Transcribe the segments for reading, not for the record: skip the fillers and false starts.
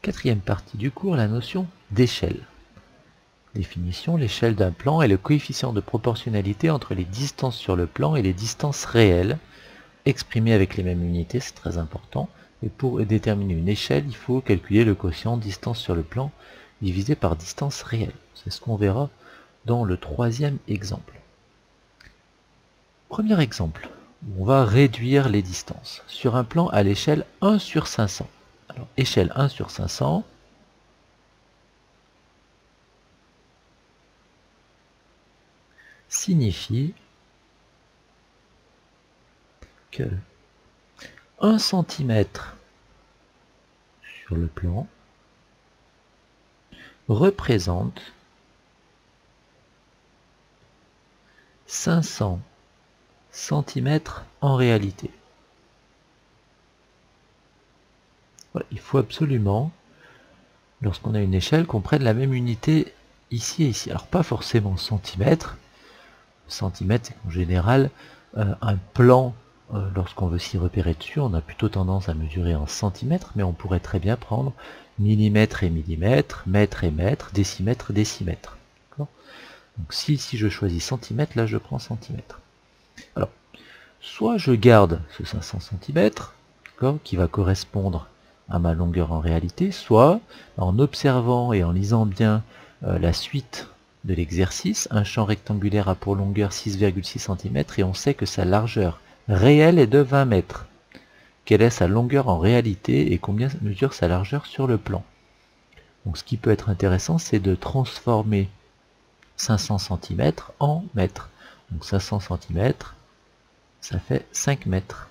Quatrième partie du cours, la notion d'échelle. Définition, l'échelle d'un plan est le coefficient de proportionnalité entre les distances sur le plan et les distances réelles, exprimées avec les mêmes unités, c'est très important. Et pour déterminer une échelle, il faut calculer le quotient distance sur le plan divisé par distance réelle. C'est ce qu'on verra dans le troisième exemple. Premier exemple, on va réduire les distances sur un plan à l'échelle 1 sur 500. Alors, échelle 1 sur 500, signifie que 1 cm sur le plan représente 500 cm en réalité. Voilà, il faut absolument, lorsqu'on a une échelle, qu'on prenne la même unité ici et ici. Alors pas forcément centimètres. Centimètre, c'est qu'en général, un plan, lorsqu'on veut s'y repérer dessus, on a plutôt tendance à mesurer en centimètres, mais on pourrait très bien prendre millimètre et millimètre, mètre et mètre, décimètre, décimètre. Donc si je choisis centimètre, là je prends centimètre. Alors, soit je garde ce 500 cm, qui va correspondre à ma longueur en réalité, soit en observant et en lisant bien la suite de l'exercice, un champ rectangulaire a pour longueur 6,6 cm et on sait que sa largeur réelle est de 20 mètres. Quelle est sa longueur en réalité et combien mesure sa largeur sur le plan? Donc ce qui peut être intéressant, c'est de transformer 500 cm en mètres. Donc 500 cm, ça fait 5 mètres.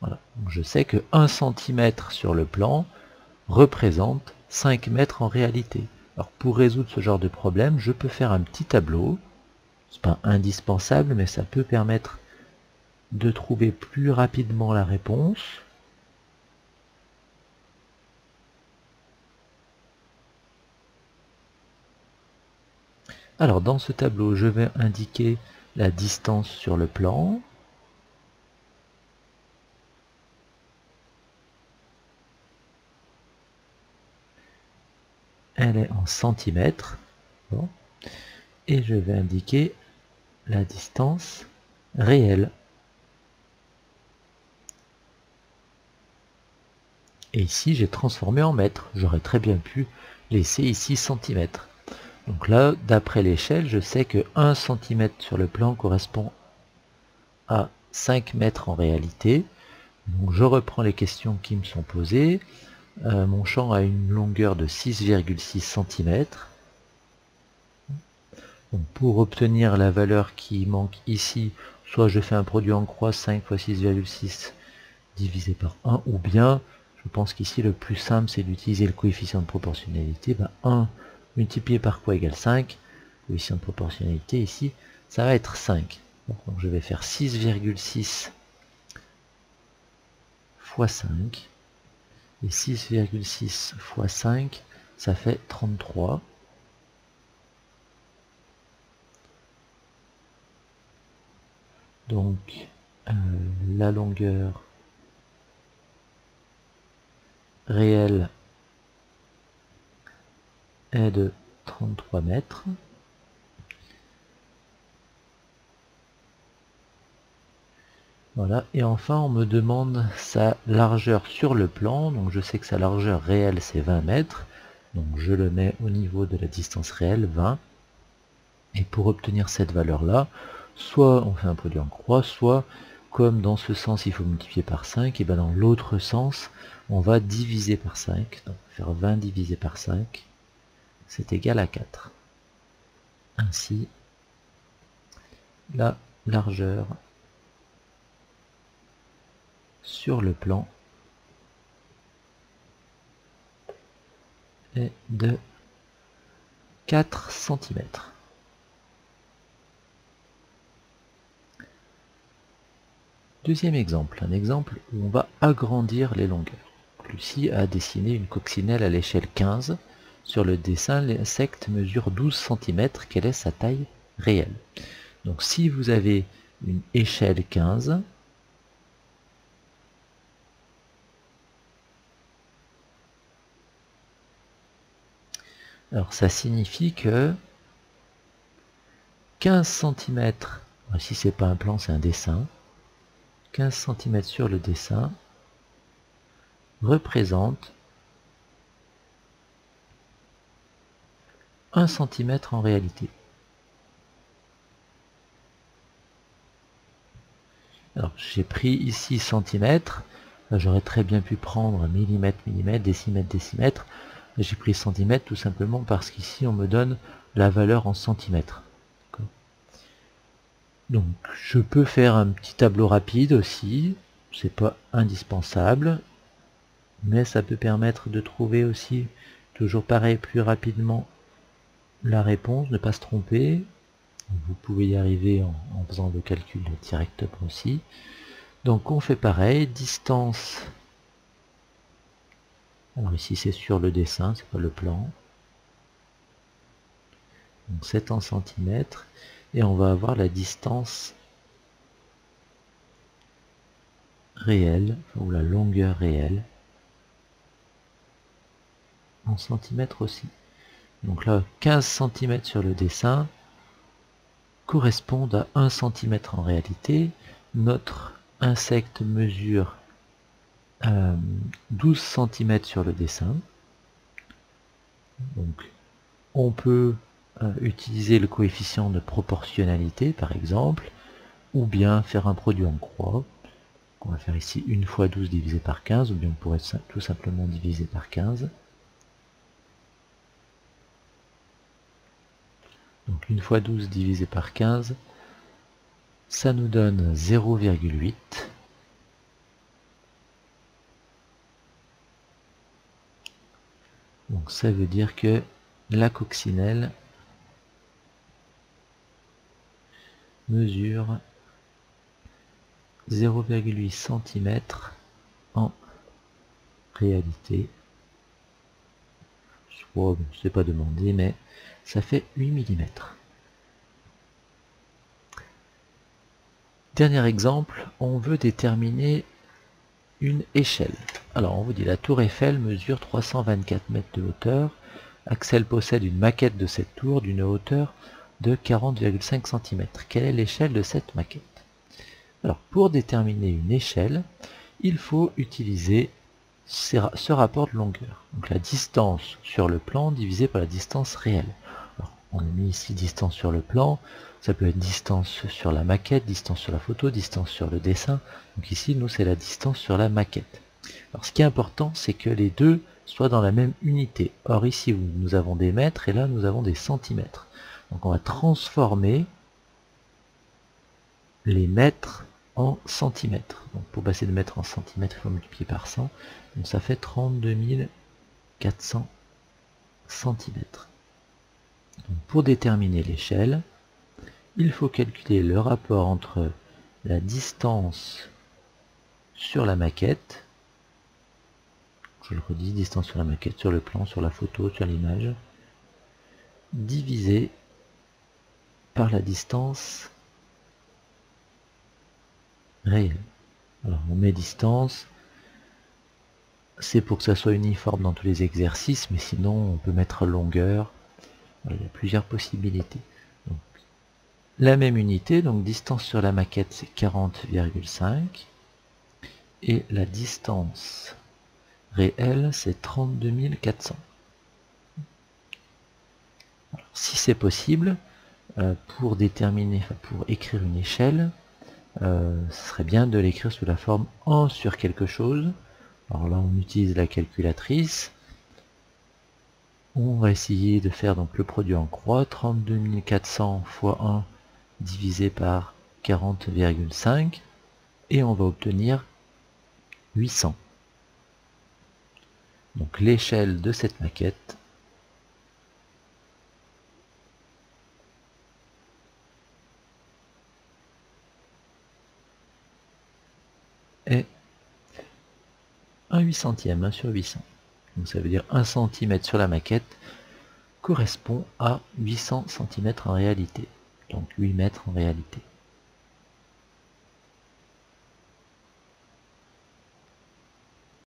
Voilà. Donc je sais que 1 cm sur le plan représente 5 mètres en réalité. Alors pour résoudre ce genre de problème, je peux faire un petit tableau. C'est pas indispensable, mais ça peut permettre de trouver plus rapidement la réponse. Alors dans ce tableau, je vais indiquer la distance sur le plan. Elle est en centimètres. Bon. Et je vais indiquer la distance réelle. Et ici, j'ai transformé en mètres. J'aurais très bien pu laisser ici centimètres. Donc là, d'après l'échelle, je sais que 1 cm sur le plan correspond à 5 mètres en réalité. Donc je reprends les questions qui me sont posées. Mon champ a une longueur de 6,6 cm. Donc pour obtenir la valeur qui manque ici, soit je fais un produit en croix 5 fois 6,6 divisé par 1, ou bien, je pense qu'ici le plus simple c'est d'utiliser le coefficient de proportionnalité. 1 multiplié par quoi égale 5. Coefficient de proportionnalité ici, ça va être 5. Donc je vais faire 6,6 fois 5. Et 6,6 fois 5, ça fait 33. Donc la longueur réelle est de 33 mètres. Voilà, et enfin on me demande sa largeur sur le plan, donc je sais que sa largeur réelle c'est 20 mètres, donc je le mets au niveau de la distance réelle, 20, et pour obtenir cette valeur là, soit on fait un produit en croix, soit comme dans ce sens il faut multiplier par 5, et bien dans l'autre sens on va diviser par 5, donc faire 20 divisé par 5, c'est égal à 4. Ainsi, la largeur sur le plan est de 4 cm. Deuxième exemple, un exemple où on va agrandir les longueurs. Lucie a dessiné une coccinelle à l'échelle 15. Sur le dessin, l'insecte mesure 12 cm. Quelle est sa taille réelle? Donc si vous avez une échelle 15, Alors ça signifie que 15 cm, si c'est pas un plan, c'est un dessin, 15 cm sur le dessin représente 1 cm en réalité. Alors j'ai pris ici centimètres, j'aurais très bien pu prendre millimètre, millimètre, décimètre, décimètre. J'ai pris centimètres tout simplement parce qu'ici on me donne la valeur en centimètres. Donc je peux faire un petit tableau rapide aussi, c'est pas indispensable, mais ça peut permettre de trouver aussi, toujours pareil, plus rapidement la réponse, ne pas se tromper. Vous pouvez y arriver en faisant le calcul directement aussi. Donc on fait pareil, distance, alors ici c'est sur le dessin, c'est pas le plan, donc c'est en centimètres, et on va avoir la distance réelle, ou la longueur réelle, en centimètres aussi. Donc là, 15 cm sur le dessin correspondent à 1 cm en réalité. Notre insecte mesure 12 cm sur le dessin. Donc on peut utiliser le coefficient de proportionnalité par exemple, ou bien faire un produit en croix. On va faire ici 1 fois 12 divisé par 15, ou bien on pourrait tout simplement diviser par 15. Donc 1 fois 12 divisé par 15, ça nous donne 0,8. Donc ça veut dire que la coccinelle mesure 0,8 cm en réalité. Bon, c'est pas demandé, mais ça fait 8 mm. Dernier exemple, on veut déterminer une échelle. Alors on vous dit la tour Eiffel mesure 324 mètres de hauteur. Axel possède une maquette de cette tour d'une hauteur de 40,5 cm. Quelle est l'échelle de cette maquette? Alors pour déterminer une échelle, il faut utiliser ce rapport de longueur. Donc la distance sur le plan divisée par la distance réelle. Alors, on a mis ici distance sur le plan, ça peut être distance sur la maquette, distance sur la photo, distance sur le dessin. Donc ici, nous, c'est la distance sur la maquette. Alors ce qui est important, c'est que les deux soient dans la même unité. Or ici, nous avons des mètres et là, nous avons des centimètres. Donc on va transformer les mètres en centimètres. Donc pour passer de mètres en centimètres, il faut multiplier par 100. Donc ça fait 32 400 centimètres. Donc pour déterminer l'échelle, il faut calculer le rapport entre la distance sur la maquette, je le redis, distance sur la maquette, sur le plan, sur la photo, sur l'image, divisé par la distance réelle. Alors on met distance, c'est pour que ça soit uniforme dans tous les exercices, mais sinon on peut mettre longueur. Il y a plusieurs possibilités. Donc, la même unité, donc distance sur la maquette c'est 40,5 et la distance réelle c'est 32 400. Alors, si c'est possible, pour déterminer, pour écrire une échelle, ce serait bien de l'écrire sous la forme 1 sur quelque chose. Alors là on utilise la calculatrice. On va essayer de faire donc le produit en croix, 32 400 fois 1 divisé par 40,5 et on va obtenir 800. Donc l'échelle de cette maquette est 1/800, 1 sur 800. Donc ça veut dire 1 cm sur la maquette correspond à 800 cm en réalité. Donc 8 mètres en réalité.